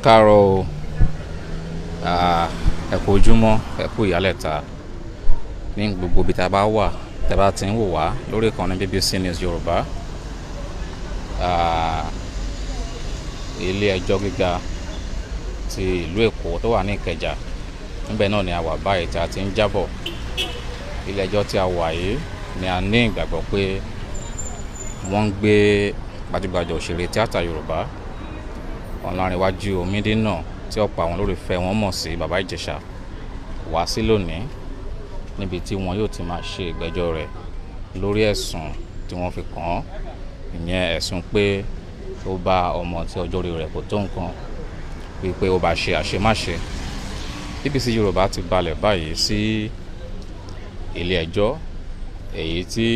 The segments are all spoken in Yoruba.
káàárọ̀ o, ẹ kú ojúmọ́, ẹ kú ìyálẹ̀ta ní gbogbo ibi tá a bá wà, tá a bá ti ń wò wá lórí ìkànnì BBC News Yorùbá. Ilé ẹjọ́ gíga ti ìlú Èkó tó wà ní Ikeja, níbẹ̀ náà ni a wà báyìí tí a ti ń jábọ̀. Ilé ẹjọ́ tí a wà yìí ni a ní ìgbàgbọ́ pé wọ́n ń gbé gbajúgbajà òṣèré tíátà Yorùbá Ọláńrewájú Omídínà tí ọ̀pọ̀ àwọn olólùfẹ́ wọn mọ̀ sí Bàbá Ijesha wá sí lónìí, níbi tí wọn yóò ti máa ṣe ìgbẹ́jọ́ rẹ̀ lórí ẹ̀sùn tí wọ́n fi kàn án, ìyẹn ẹ̀sùn pé ó bá ọmọ tí ọjọ́ orí rẹ̀ kò tó nǹkan wípé ó bá ṣe àṣemáṣe. BBC Yorùbá ti balẹ̀ báyìí sí ilé ẹjọ́ èyí tí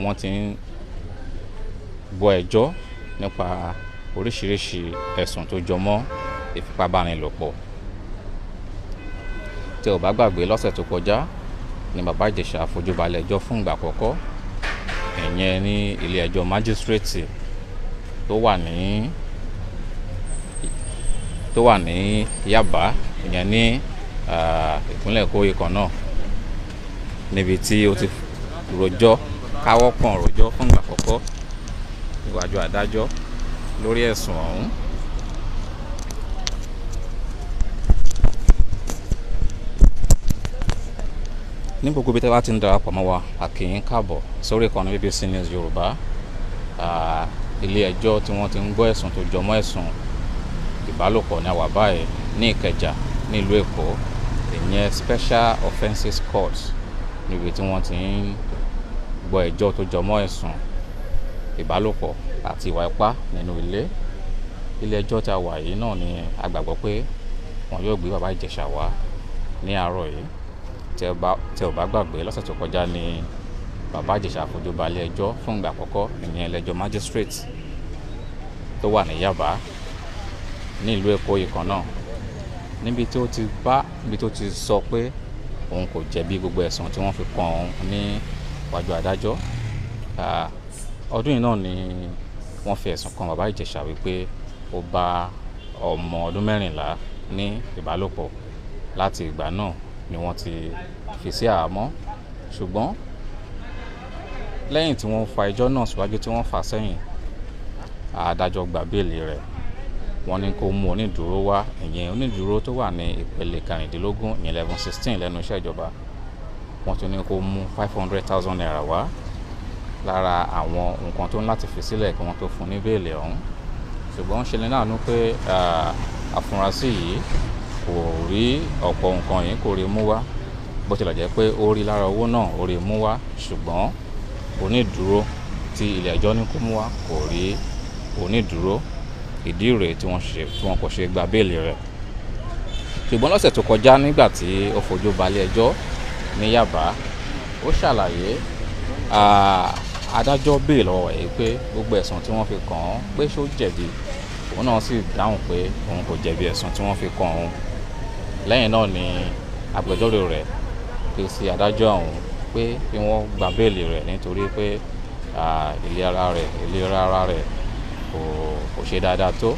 wọ́n ti ń gbọ́ ẹjọ́ nípa oríṣiríṣi ẹ̀sùn tó jọ mọ́ ìfipábánilòpọ̀. Tí ò bá gbàgbé, lọ́sẹ̀ tó kọjá ni Bàbá Ijesha fojú balẹ̀ ẹjọ́ fún ìgbà àkọ́kọ́, ìyẹn ní ilé ẹjọ́ májísírèètì tó wà ní Yaba, ìyẹn ní ìpínlẹ̀ Èkó kan náà, níbi tí ó ti rojọ́ káwọ́ pọ̀n rojọ́ fún ìgbà àkọ́kọ́ níwájú adájọ́ lórí ẹ̀sùn ọ̀hún. Ní gbogbo ibi tí wọ́n ti ń darapọ̀ mọ́ wa, a kí yín káàbọ̀ sórí ìkànnì BBC News Yorùbá. Ilé ẹjọ́ tí wọ́n ti ń gbọ́ ẹ̀sùn tó jọmọ́ ẹ̀sùn ìbálòpọ̀ ní a wà báyìí ní Ikeja nílùú Èkó, ìyẹn Special Offences Court, níbi tí wọ́n ti ń gbọ́ ẹjọ́ tó jọmọ́ ẹ̀sùn ìbálòpọ̀ àti ìwà ipá nínú ilé. Ilé ẹjọ́ tí a wà yìí náà ni a gbàgbọ́ pé wọn yóò gbé Bàbá Ijesha wá ní àárọ̀ yìí. Tí ò bá gbàgbé, lọ́sẹ̀ tó kọjá ni Bàbá Ijesha fojú balẹ̀ ẹjọ́ fún ìgbà àkọ́kọ́, ìyẹn ilé ẹjọ́ magistrate tó wà ní Yaba ní ìlú Èkó yìí kan náà, níbi tó ti sọ pé òun kò jẹ̀bi gbogbo ẹ̀sùn tí wọ́n fi kàn òun ní iwájú adájọ́. Ọdún yìí náà ni wọ́n fi ẹ̀sùn kan Bàbá Ijesha wípé ó bá ọmọ ọdún 14 ní ìbálòpọ̀. Láti ìgbà náà ni wọ́n ti fi sí àhámọ́, ṣùgbọ́n lẹ́yìn tí wọ́n fa ẹjọ́ náà síwájú tí wọ́n fà sẹ́yìn, adájọ́ gba béèlì rẹ̀. Wọ́n ní kó mú onídùúró wá, ìyẹn onídùúró tó wà ní ìpele 15, ìyẹn level 16 lẹ́nu iṣẹ́ ìjọba. Wọ́n tún ní kó mú 500,000 naira wá lára àwọn nǹkan tó ń láti fi sílẹ̀ kí wọ́n tó fún ní béèlì ọ̀hún. Ṣùgbọ́n ṣe ni láàánú pé àfúrásì yìí kò rí ọ̀pọ̀ nǹkan yìí, kò rí mú wá, bó tilẹ̀ jẹ́ pé ó rí lára owó náà, ó rí mú wá, ṣùgbọ́n onídùúró tí ilé ẹjọ́ ní kó mú wá kò rí onídùúró. Ìdí rèé tí wọ́n kò ṣe gba béèlì rẹ̀. Ṣùgbọ́n lọ́sẹ̀ tó kọjá, nígbà tí ó fojú balẹ̀ ẹjọ́ ní Yaba, ó ṣàlàyé, adájọ́ béèrè lọ́wọ́ ẹ̀ pé gbogbo ẹ̀sùn tí wọ́n fi kàn án pé ṣó jẹ̀bi. Òun náà sì dáhùn pé òun kò jẹ̀bi ẹ̀sùn tí wọ́n fi kàn òun. Lẹ́yìn náà ni agbẹjọ́rò rẹ̀ ké sí adájọ́ ọ̀hún pé kí wọ́n gba béèlì rẹ̀ nítorí pé ìlera ara rẹ̀ kò ṣe dáadáa tó.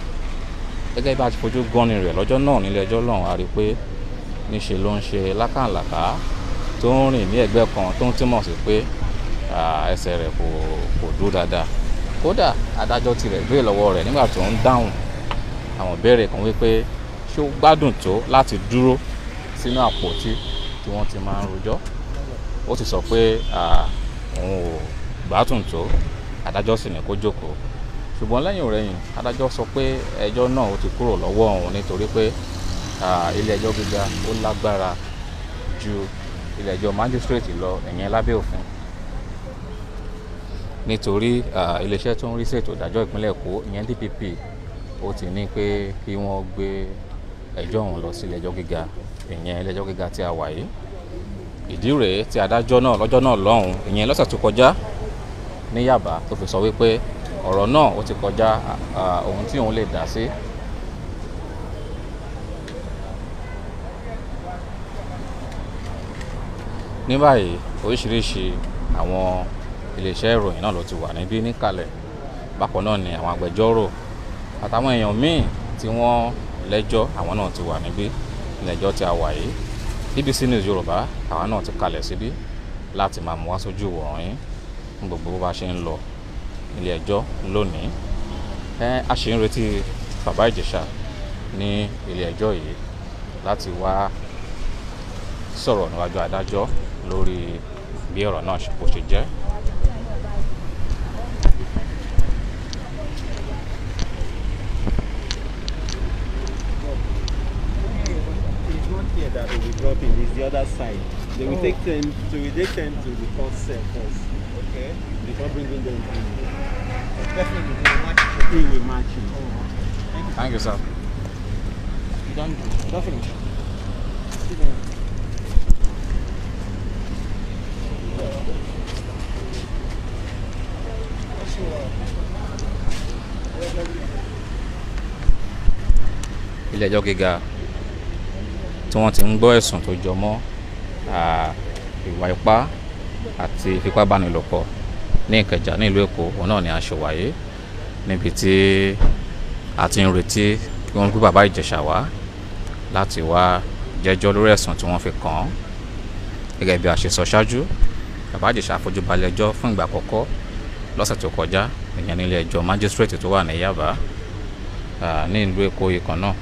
Gẹ́gẹ́ bá ti fojú gọ́ni rẹ̀ lọ́jọ́ náà nílé ẹjọ́ lọ́hùn, a rí pé níṣe ló ń ṣe lákàlàkà tó ń rìn ní ẹ̀gbẹ́ kan, tó ń túmọ̀ sí pé ẹsẹ̀ rẹ̀ kò dúró dáadáa. Kódà adájọ́ tirẹ̀ béèrè lọ́wọ́ rẹ̀ nígbà tó ń dáhùn àwọn ìbéèrè kan wípé ṣé ó gbádùn tó láti dúró sínú àpótí tí wọ́n ti máa ń rojọ́. Ó sì sọ pé òun ò gbádùn tó, adájọ́ sì ní kó jókòó. Ṣùgbọ́n lẹ́yìn ọ̀rẹ́yìn, adájọ́ sọ pé ẹjọ́ náà ó ti kúrò lọ́wọ́ òun nítorí pé ilé ẹjọ́ gíga ó lágbára ju ilé ẹjọ́ májísírèètì lọ, ìyẹn lábẹ́ òfin. Nítorí iléeṣẹ́ tó ń rí ṣètò ìdájọ́ ìpínlẹ̀ Èkó, ìyẹn DPP, ó ti ní pé kí wọ́n gbé ẹjọ́ ọ̀hún lọ sí ilé ẹjọ́ gíga, ìyẹn ilé ẹjọ́ gíga tí a wà yìí. Ìdí rèé tí adájọ́ náà lọ́jọ́ náà lọ́hùn, ìyẹn lọ́sẹ̀ tó kọjá ní Yaba, tó fi sọ wípé ọ̀rọ̀ náà ó ti kọjá ohun tí òun lè dá sí. Ní báyìí, oríṣiríṣi àwọn iléeṣẹ́ ìròyìn náà ló ti wà níbí níkàlẹ̀. Bákan náà ni àwọn agbẹjọ́rò àtàwọn èèyàn míì tí wọ́n lẹ́jọ́ àwọn náà ti wà níbí ilé ẹjọ́ tí a wà yìí. BBC News Yorùbá àwa náà ti kalẹ̀ síbí láti máa mú wá sójú ìwòran yín fún gbogbo bó bá ṣe ń lọ ilé ẹjọ́ lónìí. A ṣe ń retí bàbá Ìjẹ̀ṣà ní ilé ẹjọ́ yìí láti wá sọ̀rọ̀ níwájú adájọ́ lórí bí ọ̀rọ̀ náà kò ṣe jẹ́. That will be dropping is the other side. They will take them to the court cell first, okay? Before bringing them in. Definitely, we will match you. Thank you, sir. You done? Definitely. Ilé ẹjọ́ gíga tí wọ́n ti ń gbọ́ ẹ̀sùn tó jọ mọ́ ìwà ipá àti ìfipábánilòpọ̀ ní Ìkẹjà ní ìlú Èkó, òun náà ni a ṣe wáyé níbi tí a ti ń retí kí wọ́n gbé bàbá Ìjẹ̀ṣà wá láti wá jẹ́jọ́ lórí ẹ̀sùn tí wọ́n fi kàn án. Gẹ́gẹ́ bí a ṣe sọ ṣáájú, bàbá Ìjẹ̀ṣà fojú balẹ̀ ẹjọ́ fún ìgbà àkọ́kọ́ lọ́sẹ̀ tó kọjá, ìyẹn ní ilé ẹjọ́ májísírèètì tó wà ní Yaba ní ìlú Èkó yìí kan náà.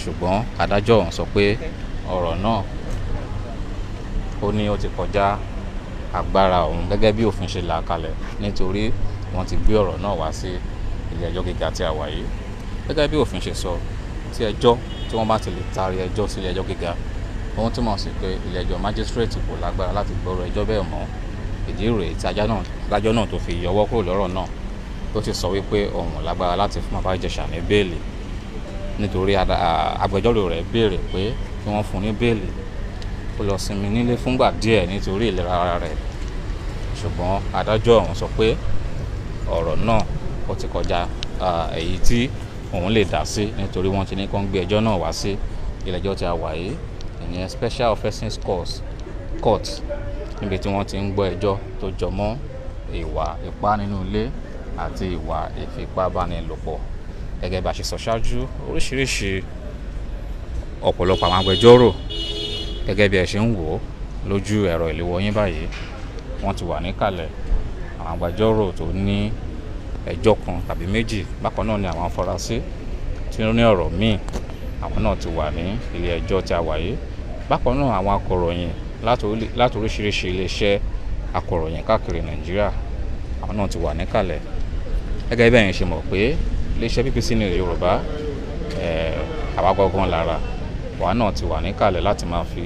Ṣùgbọ́n adájọ́ ọ̀hún sọ pé ọ̀rọ̀ náà ó ní ó ti kọjá agbára òun gẹ́gẹ́ bí òfin ṣe là kalẹ̀, nítorí wọ́n ti gbé ọ̀rọ̀ náà wá sí ilé ẹjọ́ gíga tí a wà yìí. Gẹ́gẹ́ bí òfin ṣe sọ, tí ẹjọ́ tí wọ́n bá ti lè taari ẹjọ́ sí ilé ẹjọ́ gíga, ohun túmọ̀ sí pé ilé ẹjọ́ májísírèètì kò lágbára láti gbọ́rọ̀ ẹjọ́ bẹ́ẹ̀ mọ́. Ìdí rèé tí adájọ́ náà tó fi yọwọ́ kúrò lọ́rọ̀ náà, tó ti sọ wípé òun lágbára láti fún bàbá Ìjẹ̀ṣà ní béèlì, nítorí agbẹjọ́rò rẹ̀ béèrè pé kí wọ́n fún ní béèlì kó lọ sinmi nílé fúngbà díẹ̀ nítorí ìlera ara rẹ̀. Ṣùgbọ́n adájọ́ ọ̀hún sọ pé ọ̀rọ̀ náà ó ti kọjá èyí tí òun lè dá sí, nítorí wọ́n ti ní kó ń gbé ẹjọ́ náà wá sí ilé ẹjọ́ tí a wà yìí, ìyẹn Special Offences Court, níbi tí wọ́n ti ń gbọ́ ẹjọ́ tó jọ mọ́ ìwà ipá nínú ilé àti ìwà ìfipábánilòpọ̀. Gẹ́gẹ́ bá ṣe sọ ṣáájú, oríṣiríṣi ọ̀pọ̀lọpọ̀ àwọn agbẹjọ́rò, gẹ́gẹ́ bí ẹ ṣe ń wò ó lójú ẹ̀rọ ìléwọ́ yín báyìí, wọ́n ti wà níkàlẹ̀. Àwọn agbẹjọ́rò tó ní ẹjọ́ kan tàbí méjì, bákan náà ni àwọn afurasí tí ó ní ọ̀rọ̀ míì, àwọn náà ti wà ní ilé ẹjọ́ tí a wà yìí. Bákan náà àwọn akọ̀ròyìn láti oríṣiríṣi iléeṣẹ́ akọ̀ròyìn káàkiri Nàìjíríà, àwọn náà ti wà níkàlẹ̀. Gẹ́gẹ́ bí ẹ̀yin ṣe mọ̀ pé iléeṣẹ́ BBC News Yorùbá àwa gangan lára wa náà ti wà níkàlẹ̀ láti máa fi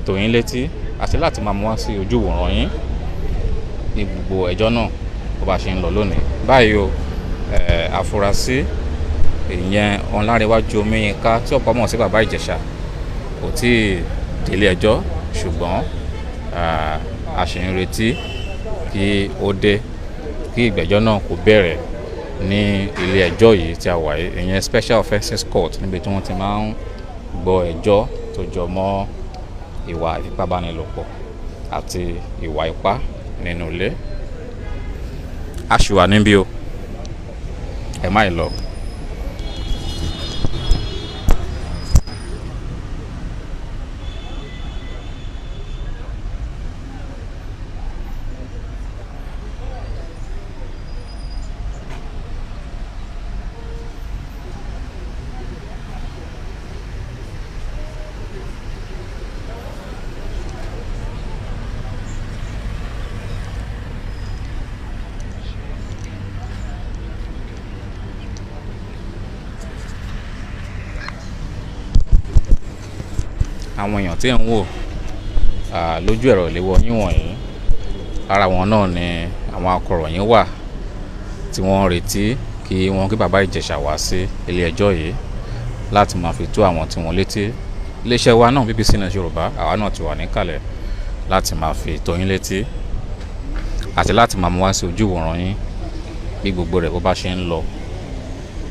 tó yín létí àti láti máa mú wá sí ojú ìwòran yín ní gbogbo ẹjọ́ náà bó bá ṣe ń lọ lónìí. Báyìí o, afurasí ìyẹn Ọlárẹ̀wájú Omiyinka tí ọ̀pọ̀ mọ̀ sí bàbá Ìjẹ̀ṣà kò tí ì délé ẹjọ́, ṣùgbọ́n a ṣì ń retí kí ó dé kí ìgbẹ́jọ́ náà kó bẹ̀rẹ̀ ní ilé ẹjọ́ yìí tí a wà yìí, ìyẹn Special Offences Court, níbi tí wọ́n ti máa ń gbọ́ ẹjọ́ tó jọ mọ́ ìwà ìfipábánilòpọ̀ àti ìwà ipá nínú ilé. A ṣì wà níbí o, ẹ má ì lọ. Àwọn èèyàn tí ẹ̀ ń wò lójú ẹ̀rọ ìléwọ́ yín wọ̀nyí, ara wọn náà ni àwọn akọ̀ròyìn wà tí wọ́n ń retí kí wọ́n gbé bàbá Ìjẹ̀ṣà wá sí ilé ẹjọ́ yìí láti máa fi tó àwọn tí wọ́n létí. Iléeṣẹ́ wa náà BBC News Yorùbá, àwa náà ti wà níkàlẹ̀ láti máa fi tó yín létí àti láti máa mú wá sí ojú ìwòran yín bí gbogbo rẹ̀ bó bá ṣe ń lọ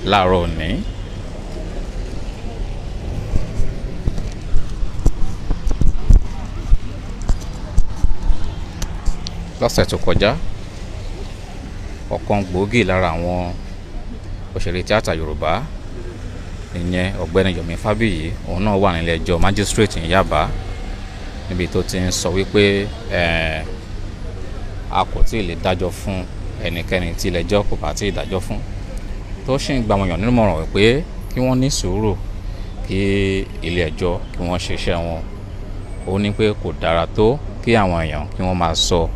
láàárọ̀ òní. Lọ́sẹ̀ tó kọjá, ọ̀kan gbòógì lára àwọn òṣèré tíátà Yorùbá ìyẹn ọ̀gbẹ́ni Yomi Fábíyì òun náà wà nílé ẹjọ́ magistrate ní Yaba níbi tó ti ń sọ wípé a kò tí ì lè dájọ́ fún ẹnikẹ́ni tí ilé ẹjọ́ kò bá tí ì dájọ́ fún, tó sì ń gba àwọn èèyàn nímọ̀ràn wípé kí wọ́n ní sùúrù kí ilé ẹjọ́ kí wọ́n ṣe iṣẹ́ wọn. Ó ní pé kò dára tó kí àwọn èèyàn kí wọ́n máa sọ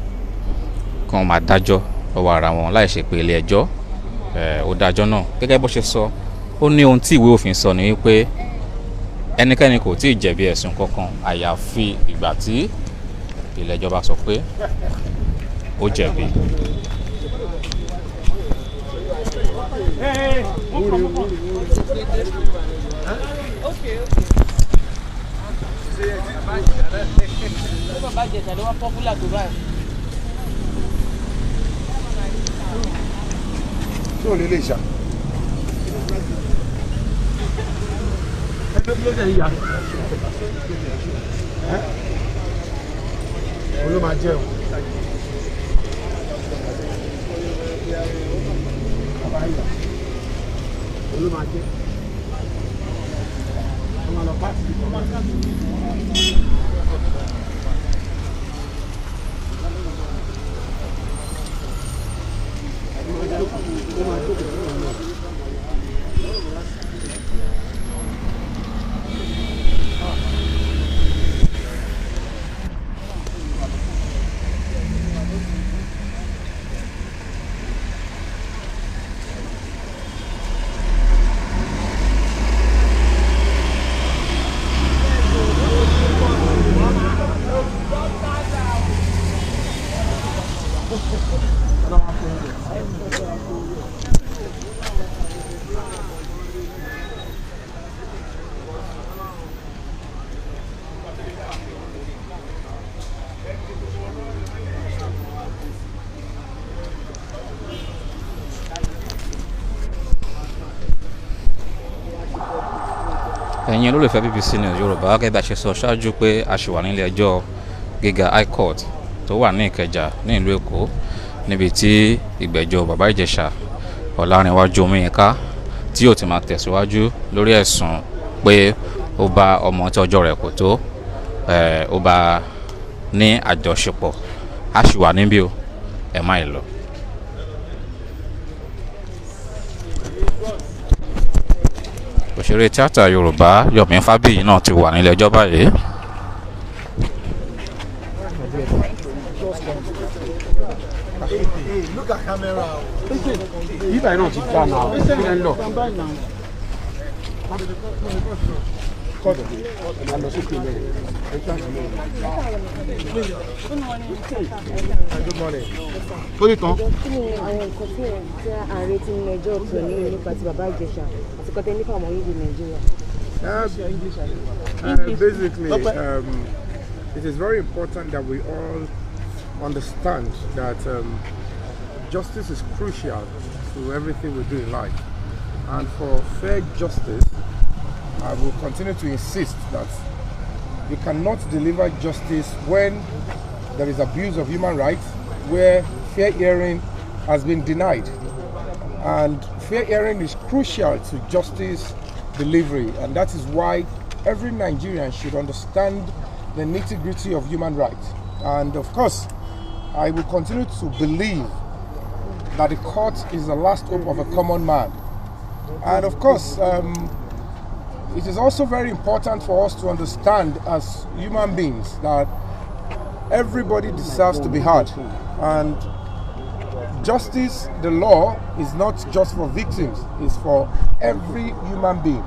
kí wọ́n máa dájọ́ lọ́wọ́ ara wọn láì ṣe pé ilé ẹjọ́ ó dájọ́ náà. Gẹ́gẹ́ bó ṣe sọ, ó ní ohun tí ìwé òfin sọ ní wípé ẹnikẹ́ni kò tí ì jẹ̀bi ẹ̀sùn kankan àyàfi ìgbà tí ilé ẹjọ́ bá sọ pé ó jẹ̀bi. Ijesha. Olú máa jẹ́ o. Olú máa jẹ́. Ọmọ lọ pàtì. Ẹ̀yin olólùfẹ́ BBC News Yorùbá, gẹ́gẹ́ bí a ṣe sọ ṣáájú pé a ṣì wà nílé ẹjọ́ gíga High Court tó wà ní Ikeja ní ìlú Èkó níbi tí ìgbẹ́jọ́ bàbá Ijesha Ọlárìnwájú Omiyinka tí yóò ti máa tẹ̀síwájú lórí ẹ̀sùn pé ó bá ọmọ tí ọjọ́ rẹ̀ kò tó ó bá ní àjọṣepọ̀. A ṣì wà níbí o, ẹ má ì lọ. Òṣèré tíátà Yorùbá Yomi Fábíyì náà ti wà nílé ẹjọ́ báyìí. Look at camera. If I know it's done now, it's still low. Good morning. Put it on. Basically, it is very important that we all understand that justice is crucial to everything we do in life, and for fair justice I will continue to insist that you cannot deliver justice when there is abuse of human rights, where fair hearing has been denied. And fair hearing is crucial to justice delivery, and that is why every Nigerian should understand the nitty-gritty of human rights. And of course, I will continue to believe that the court is the last hope of a common man. And of course, it is also very important for us to understand as human beings that everybody deserves to be heard. And justice, the law, is not just for victims, it's for every human being.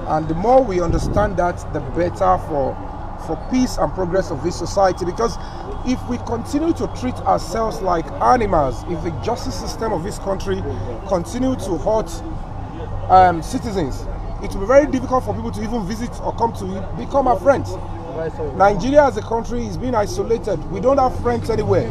And the more we understand that, the better for peace and progress of this society. Because if we continue to treat ourselves like animals, if the justice system of this country continue to hurt citizens, it will be very difficult for people to even visit or come to become our friends. Nigeria as a country is being isolated. We don't have friends anywhere.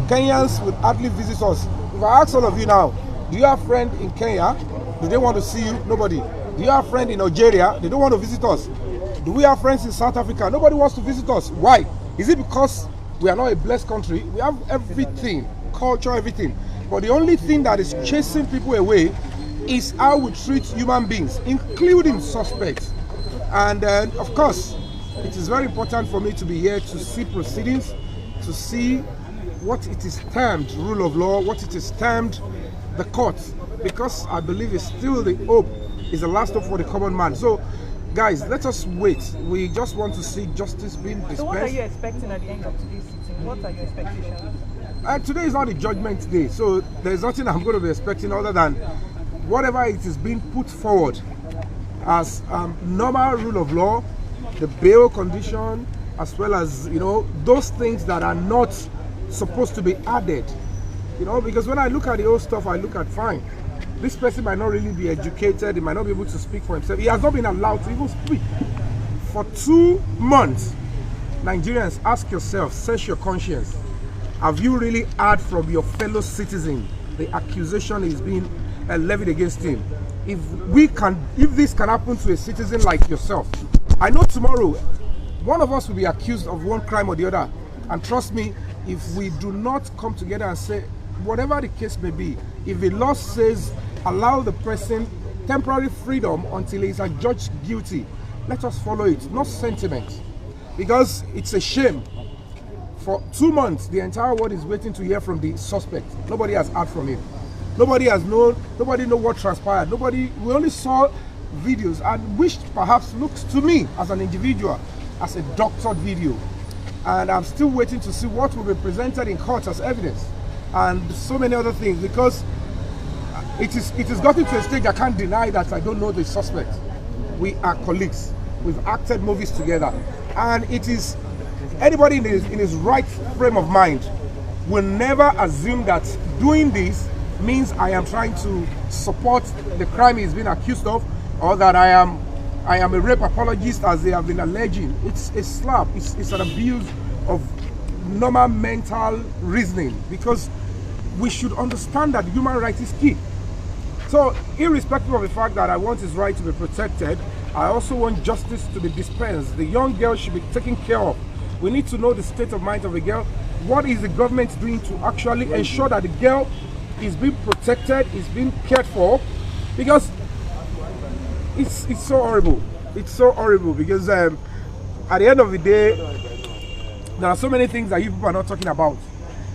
Kenyans would hardly visit us. If I ask all of you now, do you have friends in Kenya? Do they want to see you? Nobody. Do you have friends in Algeria? They don't want to visit us. Do we have friends in South Africa? Nobody wants to visit us. Why? Is it because we are not a blessed country? We have everything, culture, everything. But the only thing that is chasing people away is how we treat human beings, including suspects. And of course, it is very important for me to be here to see proceedings, to see what it is termed rule of law, what it is termed the courts, because I believe it's still the hope, is the last hope for the common man. So, guys, let us wait. We just want to see justice being dispensed. So what are you expecting at the end of today's sitting? What are your expectations? Today is not the judgment day, so there's nothing I'm going to be expecting other than whatever it is being put forward as normal rule of law, the bail condition, as well as, you know, those things that are not supposed to be added. You know, because when I look at the old stuff, I look at, fine, this person might not really be educated, he might not be able to speak for himself. He has not been allowed to even speak. For 2 months, Nigerians, ask yourself, search your conscience. Have you really heard from your fellow citizen the accusation is being levied against him? If this can happen to a citizen like yourself, I know tomorrow one of us will be accused of one crime or the other. And trust me, if we do not come together and say, whatever the case may be, if the law says allow the person temporary freedom until he is adjudged guilty, let us follow it, not sentiment. Because it's a shame. For 2 months, the entire world is waiting to hear from the suspect. Nobody has heard from him. Nobody know what transpired. We only saw videos, and which perhaps looks to me as an individual as a doctored video. And I'm still waiting to see what will be presented in court as evidence, and so many other things, because it is gotten to a stage I can't deny that I don't know the suspect. We are colleagues. We've acted movies together, and it is anybody in his right frame of mind will never assume that doing this means I am trying to support the crime he's been accused of, or that I am a rape apologist as they have been alleging. It's a slap. It's an abuse of normal mental reasoning, because we should understand that human rights is key. So, irrespective of the fact that I want his right to be protected, I also want justice to be dispensed. The young girl should be taken care of. We need to know the state of mind of the girl. What is the government doing to actually ensure that the girl is being protected, is being cared for? Because it's so horrible. It's so horrible because at the end of the day, there are so many things that you people are not talking about,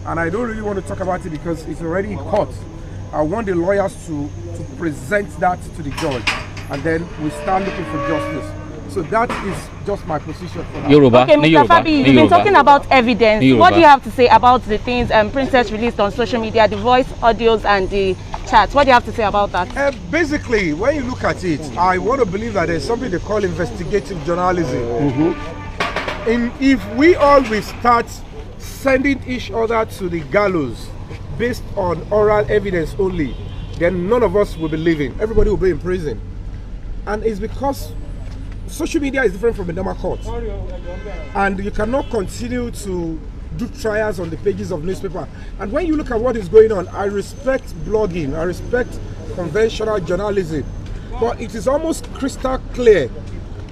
and I don't really want to talk about it because it's already in court. I want the lawyers to present that to the judge, and then we start looking for justice. So that is just my position for now. Yoruba. Okay, Mr. Fabi, you've been talking about evidence. What do you have to say about the things Princess released on social media, the voice, audios, and the chats? What do you have to say about that? Basically, when you look at it, I want to believe that there's something they call investigative journalism. If we all will start sending each other to the gallows based on oral evidence only, then none of us will be living. Everybody will be in prison. And it's because social media is different from a normal court. And you cannot continue to do trials on the pages of newspaper. And when you look at what is going on, I respect blogging, I respect conventional journalism. But it is almost crystal clear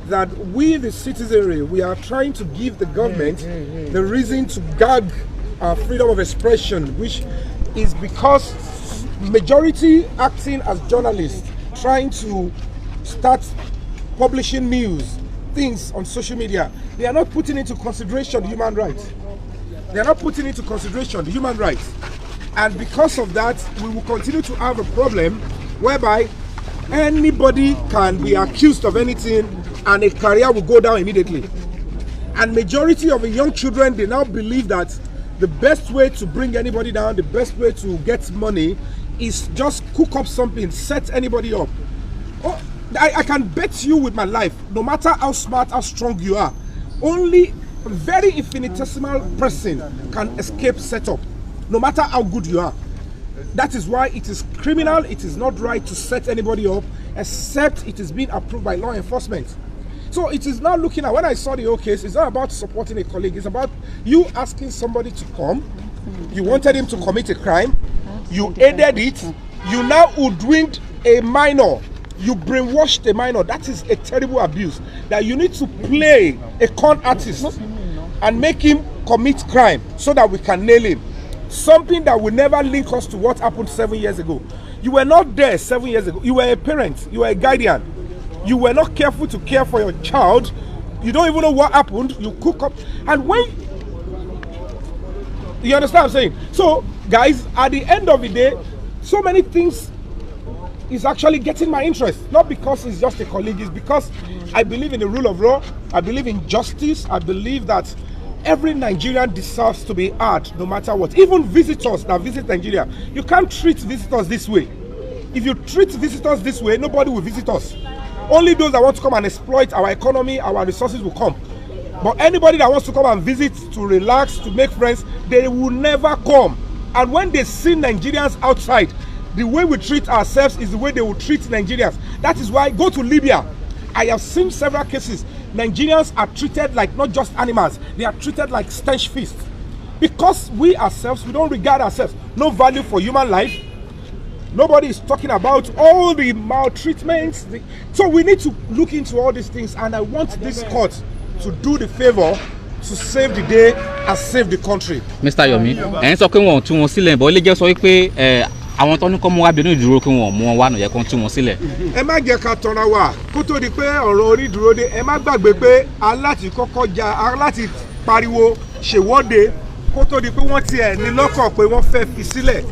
that we, the citizenry, we are trying to give the government the reason to gag our freedom of expression, which is because majority acting as journalists, trying to start publishing news, things on social media, they are not putting into consideration human rights. They are not putting into consideration human rights. And because of that, we will continue to have a problem whereby anybody can be accused of anything and a career will go down immediately. And majority of the young children, they now believe that the best way to bring anybody down, the best way to get money is just cook up something, set anybody up. Oh, I can bet you with my life, no matter how smart, how strong you are, only a very infinitesimal person can escape setup, no matter how good you are. That is why it is criminal, it is not right to set anybody up, except it is being approved by law enforcement. So it is now looking at, when I saw the whole case, it's not about supporting a colleague, it's about you asking somebody to come, you wanted him to commit a crime, you aided it, you now hoodwinked a minor, you brainwashed a minor. That is a terrible abuse. That you need to play a con artist and make him commit crime so that we can nail him. Something that will never link us to what happened 7 years ago. You were not there 7 years ago. You were a parent. You were a guardian. You were not careful to care for your child. You don't even know what happened. You cook up. And when... You understand what I'm saying? So, guys, at the end of the day, so many things is actually getting my interest. Not because it's just a colleague. It's because I believe in the rule of law. I believe in justice. I believe that every Nigerian deserves to be heard, no matter what. Even visitors that visit Nigeria, you can't treat visitors this way. If you treat visitors this way, nobody will visit us. Only those that want to come and exploit our economy, our resources will come. But anybody that wants to come and visit, to relax, to make friends, they will never come. And when they see Nigerians outside, the way we treat ourselves is the way they will treat Nigerians. That is why, go to Libya. I have seen several cases. Nigerians are treated like not just animals, they are treated like stench fish. Because we ourselves, we don't regard ourselves. No value for human life. Nobody is talking about all the maltreatments. So we need to look into all these things, and I want this court to do the favor to save the day and save the country. Mr. Yomi, ẹ̀yin sọ pé wọ́n tú wọn sílẹ̀, bọ́ ilé jẹ́ sọ wípé àwọn tó ní kọ́ mú wá bí onídùúró kí wọ́n mú wọn wá nù yẹ kó tú wọn sílẹ̀. Ẹ má jẹ́ ká tọ́ra wa kó tó di pé ọ̀rọ̀ onídùúró dé. Ẹ má gbàgbé pé aláti kọ́kọ́ jà aláti pariwo ṣèwọ́de kó tó di pé wọ́n tiẹ̀ ní lọ́kàn pé wọ́n fẹ́ fi sílẹ̀.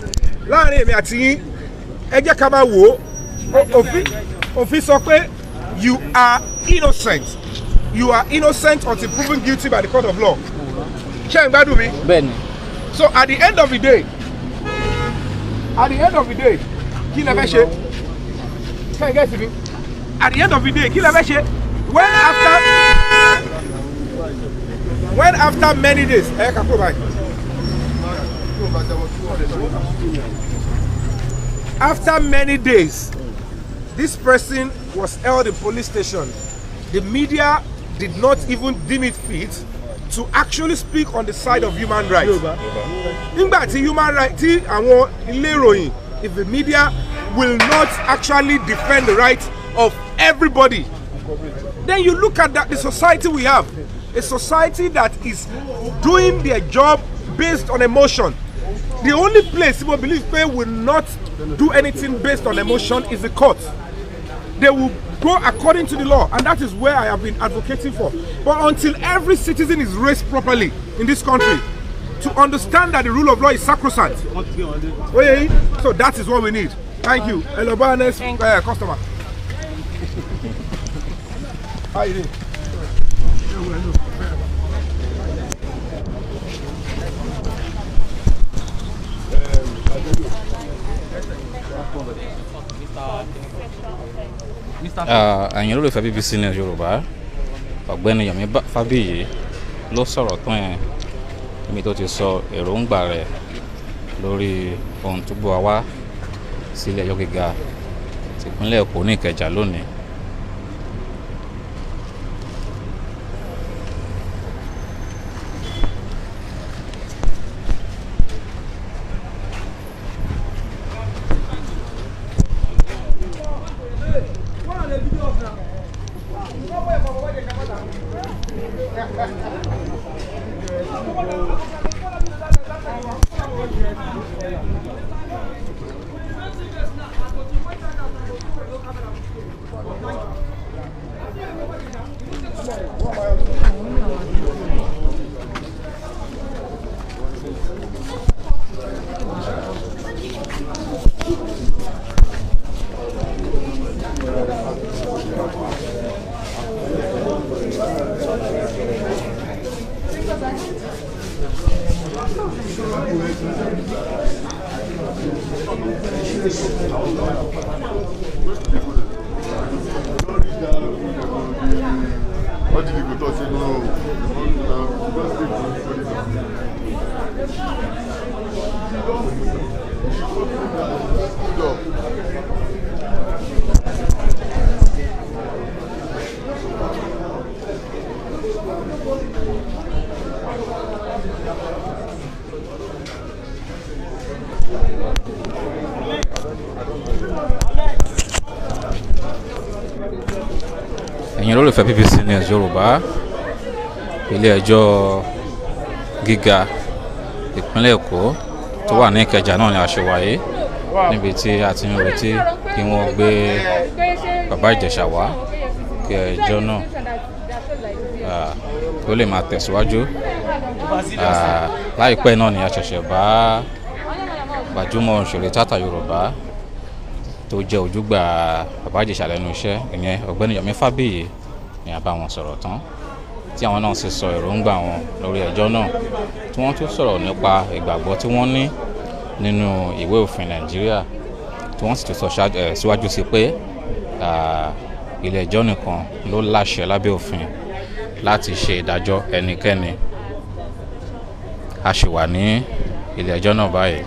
Láàárín èmi àti yín, ẹ jẹ́ ká máa wò ó. Òfin sọ pé you are innocent. You are innocent until proven guilty by the court of law. Ṣé ẹ ń gbádùn mi? Bẹ́ẹ̀ni. So at the end of the day, kí lẹ fẹ́ ṣe? Ṣé ẹ gẹ́sì mi? At the end of the day, kí lẹ fẹ́ ṣe? When after many days, ẹ kà kó báyìí. After many days, this person was held in police station. The media did not even deem it fit to actually speak on the side of human rights. Nígbà tí human rights, tí àwọn ilé ìròyìn, if the media will not actually defend the rights of everybody, then you look at the society we have, a society that is doing their job based on emotion. The only place people believe they will not do anything based on emotion is the court. They will go according to the law, and that is where I have been advocating for. But until every citizen is raised properly in this country, to understand that the rule of law is sacrosanct, so that is what we need. Thank you. Hello, next customer. How you doing? Ẹ̀yin olólùfẹ́ BBC News Yorùbá, ọ̀gbẹ́ni Yomi Fábíyì ló sọ̀rọ̀ tán yẹn níbi tó ti sọ èròǹgbà rẹ̀ lórí ohun tó gbọ́ wá sílé ẹjọ́ gíga tìpínlẹ̀ Èkó ní Ìkẹjà lónìí. Ẹ̀yin olólùfẹ́ BBC News Yorùbá, ilé ẹjọ́ gíga ìpínlẹ̀ Èkó tó wà ní Ìkẹjà náà ni a ṣe wáyé níbi tí a ti ń retí kí wọ́n gbé bàbá Ìjẹ̀ṣà wá kí ẹjọ́ náà ó lè máa tẹ̀síwájú. Láìpẹ́ náà ni a ṣẹ̀ṣẹ̀ bá gbajúmọ̀ òṣèré tíátà Yorùbá tó jẹ́ ojúgbà bàbá Ìjẹ̀ṣà lẹ́nu iṣẹ́ ìyẹn ọ̀gbẹ́ni Yomi Fábíyì ni a bá wọn sọ̀rọ̀ tán tí àwọn náà sì sọ èròǹgbà wọn lórí ẹjọ́ náà tí wọ́n tún sọ̀rọ̀ nípa ìgbàgbọ́ tí wọ́n ní nínú ìwé òfin Nàìjíríà tí wọ́n sì tún sọ síwájú sí pé ilé ẹjọ́ nìkan ló láṣẹ lábẹ́ òfin láti ṣe ìdájọ́ ẹnikẹ́ni. A ṣì wà ní ilé ẹjọ́ náà báyìí.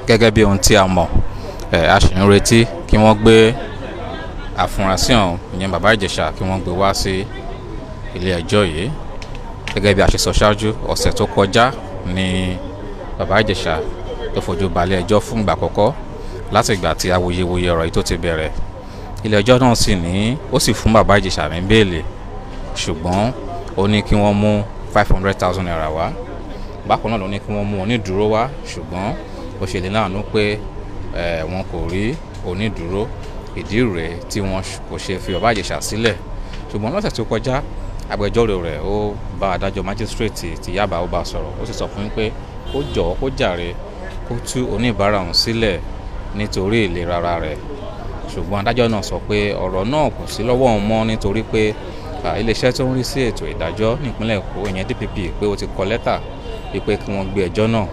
Gẹ́gẹ́ bí ohun tí a mọ̀, a ṣì ń retí kí wọ́n gbé àfúrásì ọ̀hún ìyẹn bàbá Ìjẹ̀ṣà kí wọ́n gbé wá sí ilé ẹjọ́ yìí. Gẹ́gẹ́ bí a ṣe sọ ṣáájú, ọ̀sẹ̀ tó kọjá ni bàbá Ìjẹ̀ṣà tó fojú balẹ̀ ẹjọ́ fún ìgbà àkọ́kọ́ láti ìgbà tí awuyewuye ọ̀rọ̀ yìí tó ti bẹ̀rẹ̀. Ilé ẹjọ́ náà ó sì fún bàbá Ìjẹ̀ṣà ní bẹ́ẹ̀lì, ṣùgbọ́n ó ní kí wọ́n mú 500,000 naira wá. Bákan náà ló ní kí wọ́n mú onídùúró wá, ṣùgbọ́n ó ṣe lè láàánú pé wọn kò rí onídùúró. Ìdí rèé tí wọn kò ṣe fi bàbá Ìjẹ̀ṣà sílẹ̀. Ṣùgbọ́n lọ́sẹ̀ tó kọjá agbẹjọ́rò rẹ̀ ó bá adájọ́ májísírèètì ti Yaba ó bá sọ̀rọ̀, ó sì sọ fún un pé kó jọ̀ọ́ kó jàre kó tú oníbàárà òun sílẹ̀ nítorí ìlera ara rẹ̀. Ṣùgbọ́n adájọ́ náà sọ pé ọ̀rọ̀ náà kò sí lọ́wọ́ òun mọ́ nítorí pé iléeṣẹ́ tó ń rí sí ètò ìdájọ́ nípínlẹ̀ Èkó ìyẹn DPP pé ó ti kọ lẹ́tà wípé kí wọ́n gbé ẹjọ́ náà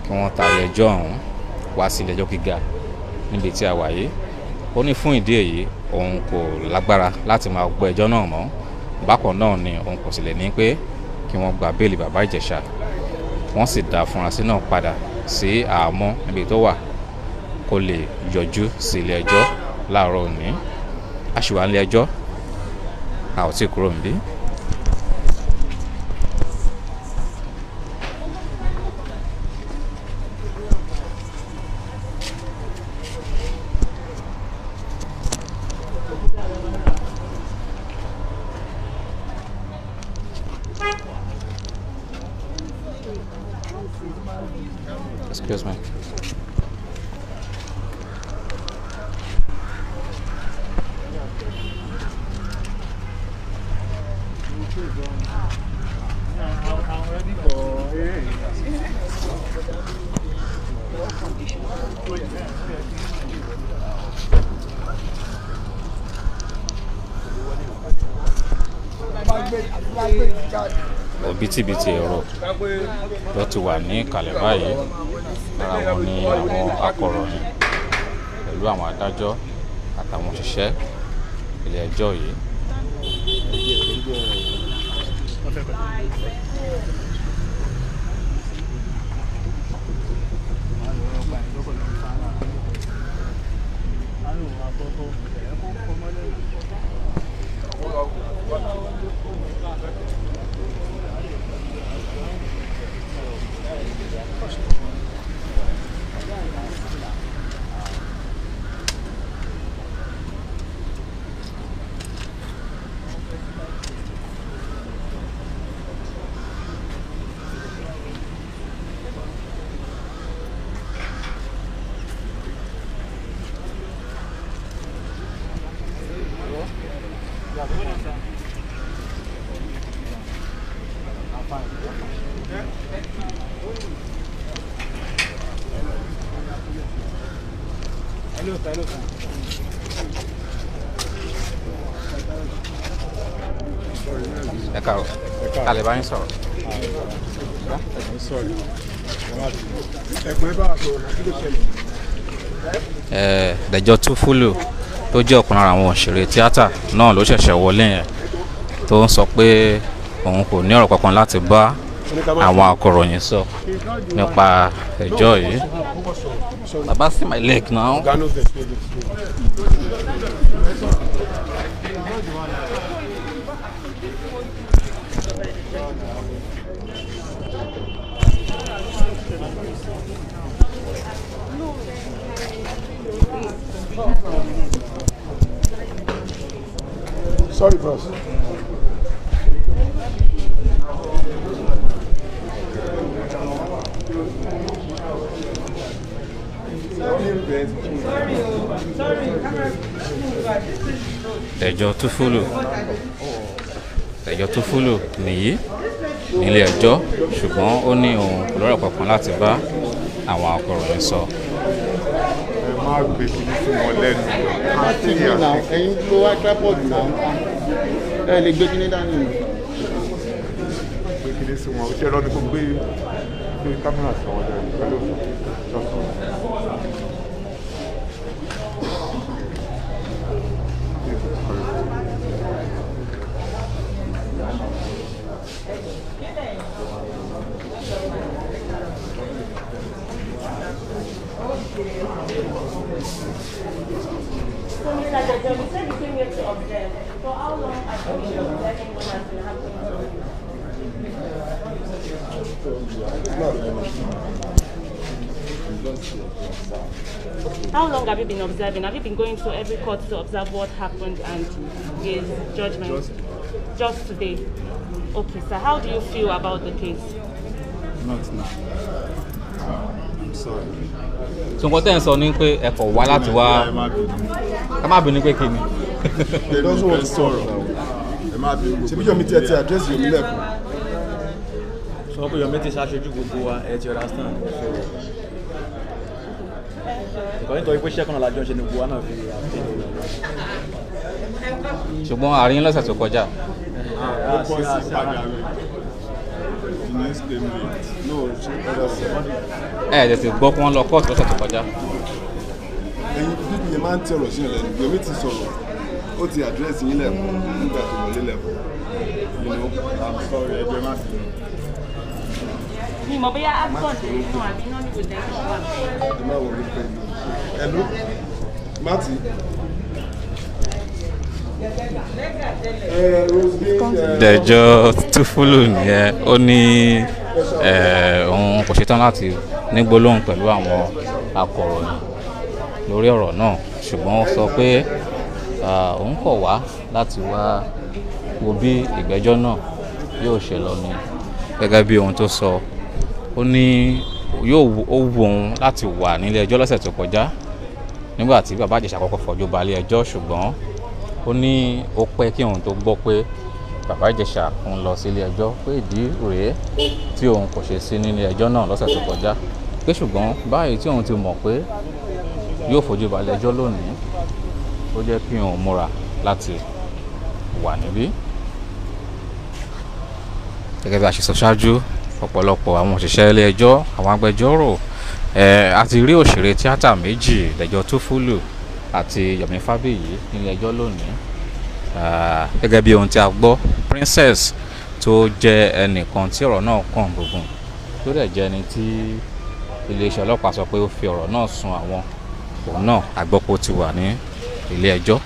kí wọ́n taari ẹjọ́ ọ̀hún wá sí ilé ẹjọ́ gíga níbi tí a wà yìí. Ó ní fún ìdí èyí òun kò lágbára láti máa gbọ́ ẹjọ́ náà mọ́. Bákan náà ni òun kò sì lè ní pé kí wọ́n gba béèlì bàbá Ìjẹ̀ṣà. Wọ́n sì dá afurasí náà padà sí àhámọ́ níbi tó wà kó lè yọjú sí ilé ẹjọ́ láàárọ̀ òní. A ṣì wà nílé ẹjọ́, a ò tí kúrò níbí. Excuse me. I'm ready for Òbítíbitì èrò ló ti wà ní ìkàlẹ̀ báyìí. Lára wọn ni àwọn akọ̀ròyìn pẹ̀lú àwọn adájọ́ àtàwọn òṣìṣẹ́ ilé ẹjọ́ yìí. Ẹ káàárọ̀. A lè bá yín sọ̀rọ̀. Dẹ̀jọ́ Túfúlù tó jẹ́ ọ̀kan lára àwọn òṣèré tíátà náà ló ṣẹ̀ṣẹ̀ wọlé yẹn tó ń sọ pé òun kò ní ọ̀rọ̀ kankan láti bá àwọn akọ̀ròyìn sọ nípa ẹjọ́ yìí. Baba, see my leg now. Sorry, bros. ẹjọ́ tó fúlù nìyí nílé ẹjọ́ ṣùgbọ́n ó ní ohun kò lọ́rọ̀ kankan láti bá àwọn akọ̀ròyìn sọ. ẹ má gbé kí ní fún wọn lẹ́nu. àti ìlú náà ẹ̀yin ló wá tripod náà ẹ lè gbé kí ní dání. gbé kí ní sí wọn ṣé ẹ̀rọ ni kò gbé kámẹ́rà sí wọn lẹ́nu pẹ̀lú ṣọ́ọ̀ṣì. How long have you been observing? Have you been going to every court to observe what happened and his judgment? Just today. Okay, sir. How do you feel about the case? Not now. I'm sorry. So nǹkan tẹ́ ń sọ ni pé ẹ kọ̀ wá láti wá ká má bínú pé kí ni. They don't want to sọ̀rọ̀. Ẹ má bínú. Ṣé bí Yomi ti address Yomi lẹ́kùn? sọ pé Yomi ti ṣaṣojú gbogbo wa ẹ ti understand. ìkọ́ni tó yẹ pé ṣẹ́kùnà lájọ́ ṣe ni gbogbo wa náà fi ṣùgbọ́n àárín lọ́sẹ̀ tó kọjá. ẹ ẹ̀ tètè gbọ́ pé wọ́n lọ kóòtù lọ́sẹ̀ tó kọjá. ẹ̀yin bíbí yẹn máa ń tẹ̀rọ̀ sí ẹ̀lẹ́nu Yomi ti sọ̀rọ̀ ó ti àdírẹ́sì yín lẹ́kùn nígbà tó wọlé lẹ́kùn. I'm sorry ẹgbẹ́ má fi. Mi mọ̀ bóyá absent nínú àbí náà ní kò tẹ̀ ẹ́ wà. ẹ má wọlé pẹ̀lú. Hello Mati. Dẹjọ́ Túfúlù nìyẹn ó ní òun kò ṣetán láti ní gbólóhùn pẹ̀lú àwọn akọ̀ròyìn lórí ọ̀rọ̀ náà ṣùgbọ́n ó sọ pé òun kọ̀ wá láti wá wo bí ìgbẹ́jọ́ náà yóò ṣe lọ ní gẹ́gẹ́ bí ohun tó sọ ó ní ó wù òun láti wà nílé ẹjọ́ lọ́sẹ̀ tó kọjá nígbà tí bàbá Ìjẹ̀ṣà kọ́kọ́ fojú balẹ̀ ẹjọ́ ṣùgbọ́n ó ní ó pẹ́ kí òun tó gbọ́ pé bàbá Ìjẹ̀ṣà ń lọ sí ilé ẹjọ́ pé ìdí rèé tí òun kò ṣe sí nílé ẹjọ́ náà lọ́sẹ̀ tó kọjá pé ṣùgbọ́n báyìí tí òun ti mọ̀ pé yóò fojú balẹ̀ ẹjọ́ lónìí ó jẹ́ kí òun múra láti wà níbí. Gẹ́gẹ́ bí a ṣe sọ ṣáájú ọ̀pọ̀lọpọ̀ àwọn òṣìṣẹ́ ilé ẹjọ́ àwọn agbẹjọ́rò àti rí òṣèré tíátà méjì Dẹjọ́ Túfúlù àti Yomi Fábíyì nílé ẹjọ́ lónìí gẹ́gẹ́ bí ohun tí a gbọ́ Princess tó jẹ́ ẹnìkan tí ọ̀rọ̀ náà kàn gbogbo tó dẹ̀ jẹ́ ẹni tí iléeṣẹ́ ọlọ́pàá sọ pé ó fi ọ̀rọ̀ náà sun àwọn òun náà a gbọ́ pé ó ti wà ní ilé ẹjọ́.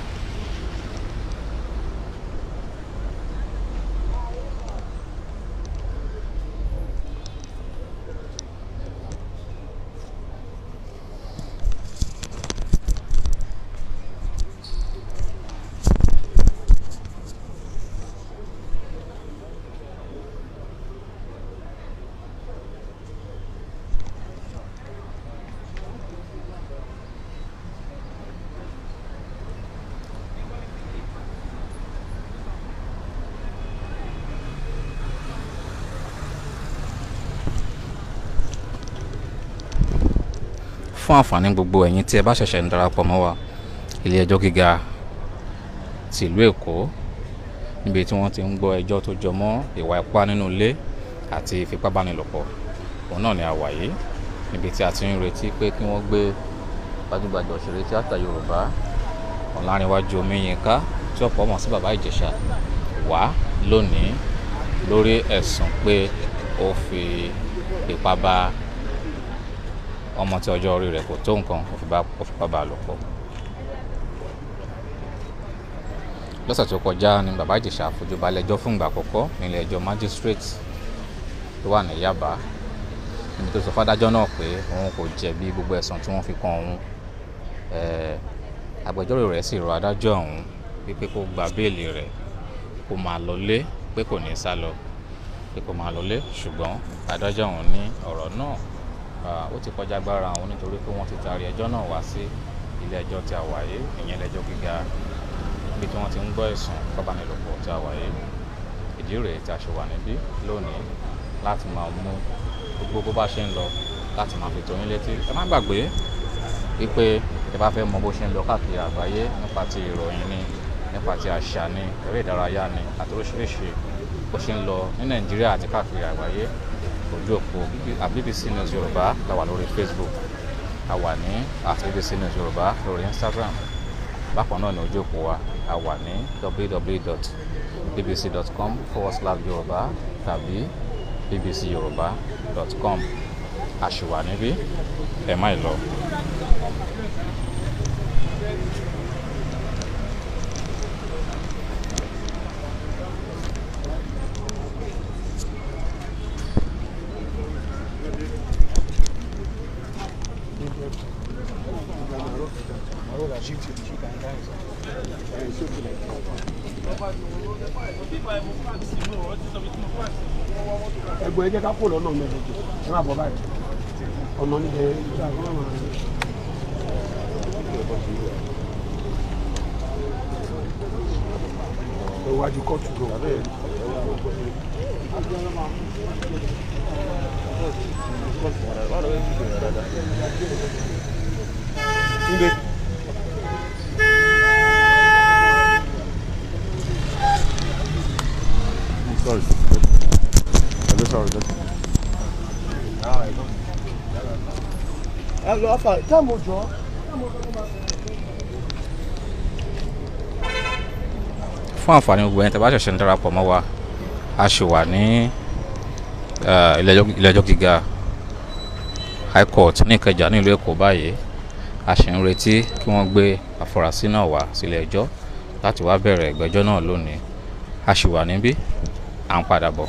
Fún àǹfààní gbogbo ẹ̀yin tí ẹ bá ṣẹ̀ṣẹ̀ ń darapọ̀ mọ́ wa ilé ẹjọ́ gíga ti ìlú Èkó níbi tí wọ́n ti ń gbọ́ ẹjọ́ tó jọ mọ́ ìwà ipá nínú ilé àti ìfipábánilòpọ̀ òun náà ni a wà yìí níbi tí a ti ń retí pé kí wọ́n gbé gbajúgbajà òṣèré tíátà Yorùbá Ọláníwájú Omiyinka tí ọ̀pọ̀ mọ̀ sí bàbá Ìjẹ̀ṣà wá lónìí lórí ẹ̀sùn pé ó fi ipá bá ọmọ tí ọjọ́ orí rẹ̀ kò tó nǹkan ó fipá bá a lò pọ̀. Lọ́sẹ̀ tó kọjá ni bàbá Ìjẹ̀ṣà fojú balẹ̀ ẹjọ́ fún ìgbà àkọ́kọ́ nílé ẹjọ́ magistrate tó wà ní Yaba níbi tó sọ fádájọ́ náà pé òun kò jẹ̀bi gbogbo ẹ̀sùn tí wọ́n fi kan òun. Agbẹjọ́rò rẹ̀ sì rọ adájọ́ ọ̀hún wípé kó gba béèlì rẹ̀ kó máa lọlé pé kò ní sá lọ pé kó máa lọlé ṣùgbọ́n adájọ́ ọ̀hún ní ọ̀rọ̀ náà ó ti kọjá agbára àwọn nítorí pé wọ́n ti taari ẹjọ́ náà wá sí ilé ẹjọ́ tí a wà yìí ìyẹn ilé ẹjọ́ gíga níbi tí wọ́n ti ń gbọ́ ẹ̀sùn ìfipábánilòpọ̀ tí a wà yìí ìdí rèé tí a ṣe wà níbí lónìí láti máa mú gbogbo bó bá ṣe ń lọ láti máa fi tó yín létí ẹ má gbàgbé wípé ẹ bá fẹ́ mọ bó ṣe ń lọ káàkiri àgbáyé nípa ti ìròyìn ni nípa ti àṣà ni eré ìdárayá ni àti oríṣiríṣi bó ṣe ń lọ ní Nàìjíríà àti káàkiri àgbáyé ojú òpó BBC News Yorùbá la wà lórí Facebook a wà ní BBC News Yorùbá lórí Instagram bákan náà ní ojú òpó wa a wà ní www.bbc.com/Yorùbá tàbí bbcyoruba.com a ṣì wà níbí ẹ má lọ. ẹgbẹ́ ẹ jẹ́ ká kó lọ́nà mẹ́rin ẹ má bọ̀ báyìí ọ̀nà níbẹ̀ ìgbà kan máa ń iwájú kóòtù tó Sorry. Sorry. Hello, Afa. Come on, Joe. Fún àǹfààní gbogbo ẹni tí a bá ṣẹ̀ṣẹ̀ ń darapọ̀ mọ́ wa a ṣì wà ní ilé ẹjọ́ gíga High Court ní Ikeja ní ìlú Èkó báyìí a ṣì ń retí kí wọ́n gbé àfúrásì náà wá sílé ẹjọ́ láti wá bẹ̀rẹ̀ ìgbẹ́jọ́ náà lónìí a ṣì wà níbí à ń padà bọ̀.